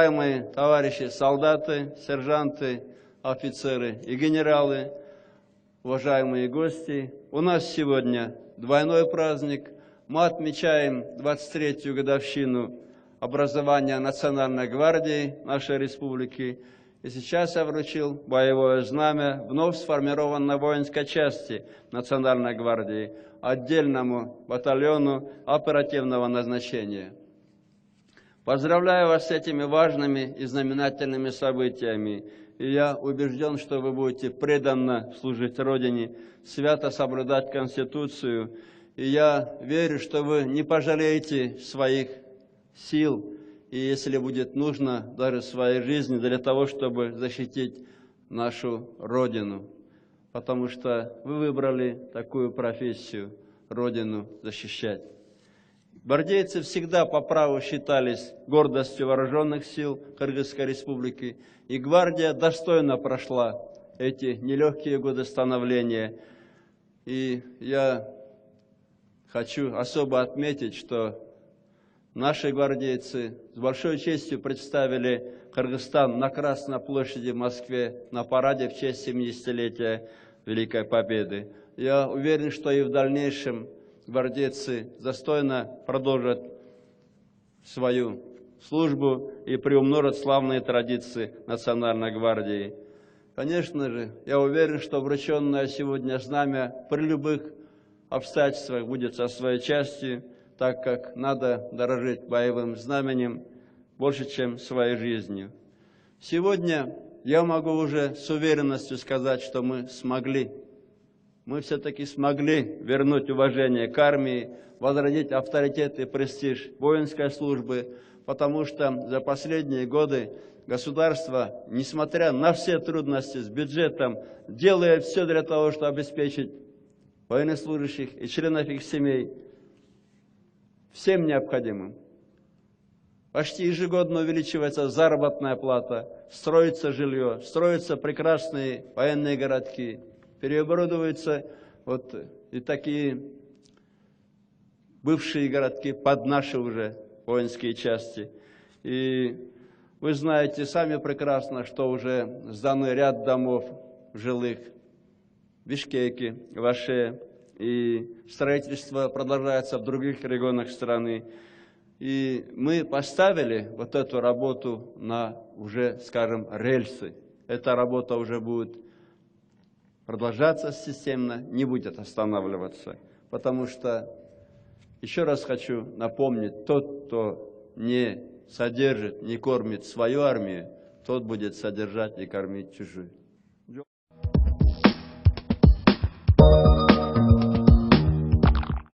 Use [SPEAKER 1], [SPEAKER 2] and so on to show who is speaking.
[SPEAKER 1] Уважаемые товарищи солдаты, сержанты, офицеры и генералы, уважаемые гости, у нас сегодня двойной праздник. Мы отмечаем 23-ю годовщину образования Национальной гвардии нашей республики. И сейчас я вручил боевое знамя вновь сформированной воинской части Национальной гвардии, отдельному батальону оперативного назначения. Поздравляю вас с этими важными и знаменательными событиями. И я убежден, что вы будете преданно служить Родине, свято соблюдать Конституцию. И я верю, что вы не пожалеете своих сил, и если будет нужно, даже своей жизни, для того, чтобы защитить нашу Родину. Потому что вы выбрали такую профессию – Родину защищать. Гвардейцы всегда по праву считались гордостью вооруженных сил Кыргызской республики, и гвардия достойно прошла эти нелегкие годы становления. И я хочу особо отметить, что наши гвардейцы с большой честью представили Кыргызстан на Красной площади в Москве на параде в честь 70-летия Великой Победы. Я уверен, что и в дальнейшем гвардейцы достойно продолжат свою службу и приумножат славные традиции Национальной гвардии. Конечно же, я уверен, что врученное сегодня знамя при любых обстоятельствах будет со своей частью, так как надо дорожить боевым знаменем больше, чем своей жизнью. Сегодня я могу уже с уверенностью сказать, что мы все-таки смогли вернуть уважение к армии, возродить авторитет и престиж воинской службы, потому что за последние годы государство, несмотря на все трудности с бюджетом, делает все для того, чтобы обеспечить военнослужащих и членов их семей всем необходимым. Почти ежегодно увеличивается заработная плата, строится жилье, строятся прекрасные военные городки, переоборудуются и такие бывшие городки под наши уже воинские части. И вы знаете сами прекрасно, что уже сданы ряд домов жилых в Бишкеке, в Аше, и строительство продолжается в других регионах страны. И мы поставили вот эту работу на уже, скажем, рельсы. Эта работа уже будет продолжаться системно, не будет останавливаться. Потому что, еще раз хочу напомнить, тот, кто не содержит, не кормит свою армию, тот будет содержать и кормить чужую.